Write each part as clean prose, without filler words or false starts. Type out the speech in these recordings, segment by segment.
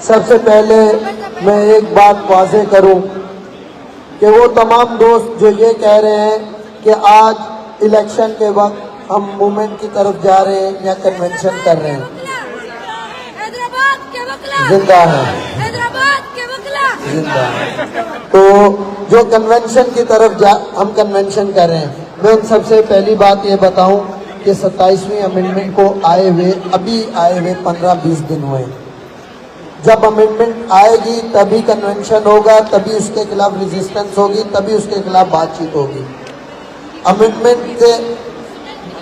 सबसे पहले मैं एक बात वाज़ेह करूं कि वो तमाम दोस्त जो ये कह रहे हैं कि आज इलेक्शन के वक्त हम मूवमेंट की तरफ जा रहे हैं या कन्वेंशन कर रहे हैं, जिंदा है, जिंदा है। तो जो कन्वेंशन की तरफ हम कन्वेंशन कर रहे हैं, मैं उन सबसे पहली बात ये बताऊं कि 27वीं अमेंडमेंट को अभी आए हुए 15-20 दिन हुए। जब अमेंडमेंट आएगी तभी कन्वेंशन होगा, तभी उसके खिलाफ रेजिस्टेंस होगी, तभी उसके खिलाफ बातचीत होगी। अमेंडमेंट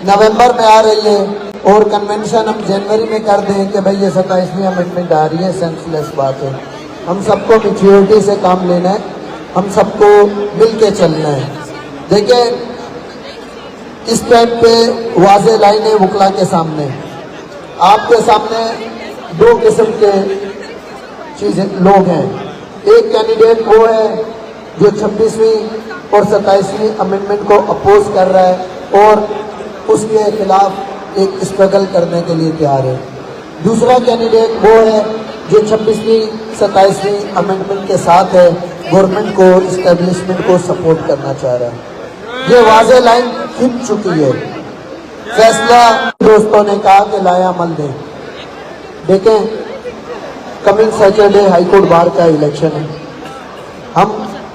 नवंबर में आ रही है और कन्वेंशन हम जनवरी में कर दें कि भाई ये 27वीं अमेंडमेंट आ रही है, सेंसलेस बात है। हम सबको मैच्योरिटी से काम लेना है, हम सबको मिल के चलना है। देखिए, इस टाइप पे वाज़ेह लाइनें वकला के सामने, आपके सामने दो किस्म के चीजें लोग हैं। एक कैंडिडेट वो है जो 26वीं और 27वीं अमेंडमेंट को अपोज कर रहा है और उसके खिलाफ एक स्ट्रगल करने के लिए तैयार है। दूसरा कैंडिडेट वो है जो 26वीं 27वीं अमेंडमेंट के साथ है, गवर्नमेंट को, इस्टेब्लिशमेंट को सपोर्ट करना चाह रहा है। ये वाज़ेह लाइन खिंच चुकी है। फैसला दोस्तों ने कहा कि लायामल दें। देखें, कमिंग सैटरडे हाईकोर्ट बार का इलेक्शन है, हम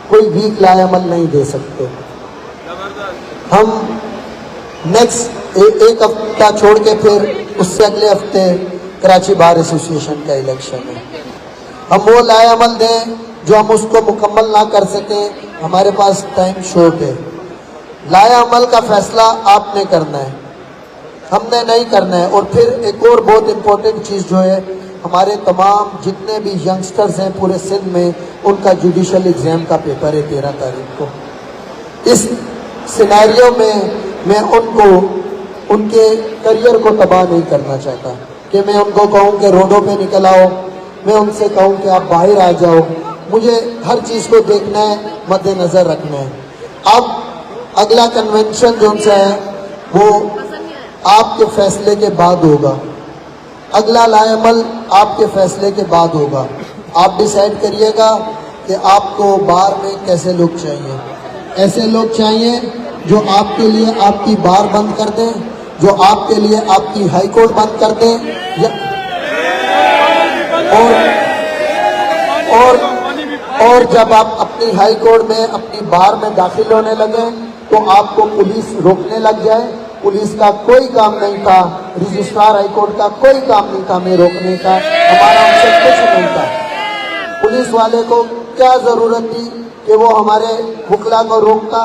कोई वीक लायामल नहीं दे सकते। हम नेक्स्ट एक हफ्ता छोड़ के फिर उससे अगले हफ्ते कराची बार एसोसिएशन का इलेक्शन है। हम वो लायामल दें जो हम उसको मुकम्मल ना कर सके, हमारे पास टाइम शॉर्ट है। लायामल का फैसला आपने करना है, हमने नहीं करना है। और फिर एक और बहुत इम्पोर्टेंट चीज़ जो है, हमारे तमाम जितने भी यंगस्टर्स हैं पूरे सिंध में, उनका जुडिशल एग्ज़ाम का पेपर है 13 तारीख को। इस सिनेरियो में मैं उनको, उनके करियर को तबाह नहीं करना चाहता कि मैं उनको कहूँ कि रोडों पे निकल आओ, मैं उनसे कहूँ कि आप बाहर आ जाओ। मुझे हर चीज़ को देखना है, मद्देनज़र रखना है। अब अगला कन्वेंशन जो उनसे है वो आपके फैसले के बाद होगा। अगला लायामल आपके फैसले के बाद होगा। आप डिसाइड करिएगा कि आपको बार में कैसे लोग चाहिए। ऐसे लोग चाहिए जो आपके लिए आपकी बार बंद कर दें, जो आपके लिए आपकी हाई कोर्ट बंद कर दें, और जब आप अपनी हाई कोर्ट में, अपनी बार में दाखिल होने लगे तो आपको पुलिस रोकने लग जाए। पुलिस का कोई काम नहीं था, रजिस्ट्रार हाई कोर्ट का कोई काम नहीं था हमें रोकने का, हमारा उनसे कुछ नहीं था। पुलिस वाले को क्या जरूरत थी कि वो हमारे वकला को रोकता।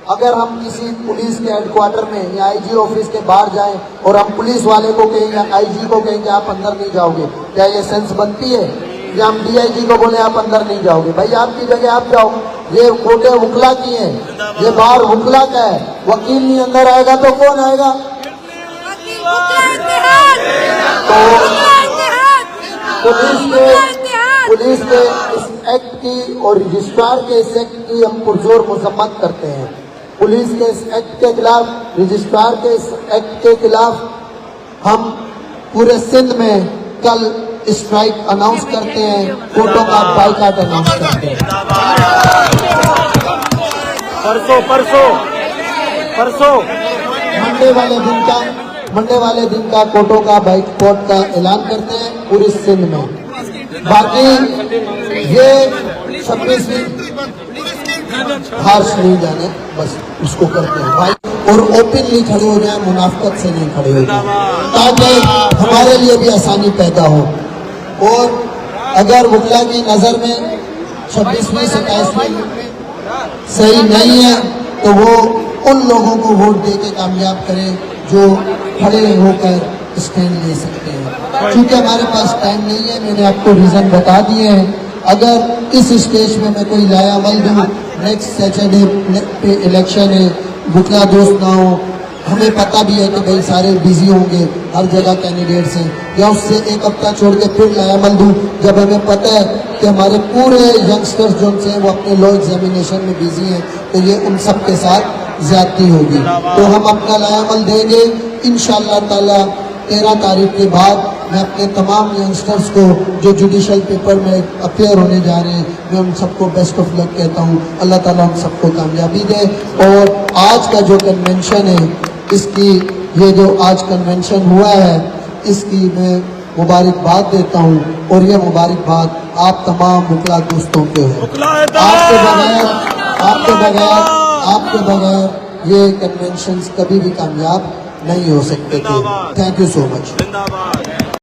अगर हम किसी पुलिस के हेडक्वार्टर में या आईजी ऑफिस के बाहर जाएं और हम पुलिस वाले को कहें या आईजी को कहें कि आप अंदर नहीं जाओगे, क्या ये सेंस बनती है? या हम डीआईजी को बोले आप अंदर नहीं जाओगे? भाई आपकी जगह आप जाओ। ये कोटे वकला की हैं, ये बार वकला का है। वकील नहीं अंदर आएगा तो कौन आएगा? तो पुलिस के इस एक्ट की और रजिस्ट्रार के इस एक्ट की हम पुरजोर मजम्मत करते हैं। पुलिस के इस एक्ट के खिलाफ, रजिस्ट्रार के इस एक्ट के खिलाफ हम पूरे सिंध में कल स्ट्राइक अनाउंस करते हैं, कोर्टों का बाइकाट अनाउंस करते हैं। परसों मंडे वाले दिन का कोर्टों का बाइकाट का ऐलान करते हैं पूरी सिंध में। बाकी ये 26वीं हार्श नहीं जाने, बस उसको करते हैं भाई। और ओपनली खड़े हो जाए, मुनाफकत से नहीं खड़े हो जाए, ताकि हमारे लिए भी आसानी पैदा हो। और अगर वकला की नज़र में 26वीं 27वीं सही नहीं है तो वो उन लोगों को वोट दे के कामयाब करें जो खड़े होकर स्टैंड ले सकते हैं। क्योंकि हमारे पास टाइम नहीं है, मैंने आपको रीज़न बता दिए हैं। अगर इस स्टेज में मैं कोई लायामल दूँ, नेक्स्ट सैटरडे पे इलेक्शन है, वकला दोस्त ना हो, हमें पता भी है कि भाई सारे बिजी होंगे, हर जगह कैंडिडेट्स हैं, या उससे एक हफ्ता छोड़ के फिर लायामल दूँ जब हमें पता है कि हमारे पूरे यंगस्टर्स जो हैं वो अपने लॉ एग्जामिनेशन में बिजी हैं, तो ये उन सब के साथ ज्यादती होगी। तो हम अपना लायामल देंगे इंशाअल्लाह ताला 13 तारीख के बाद मैं अपने तमाम यंगस्टर्स को जो जुडिशल पेपर में अपेयर होने जा रहे हैं, मैं उन सबको बेस्ट ऑफ लक कहता हूँ। अल्लाह ताला उन सबको कामयाबी दे। और आज का जो कन्वेंशन है, इसकी ये जो आज कन्वेंशन हुआ है, इसकी मैं मुबारकबाद देता हूँ। और ये मुबारकबाद आप तमाम मुकला दोस्तों के हो। आपके बगैर ये कन्वेंशंस कभी भी कामयाब नहीं हो सकते थे। Thank you so much.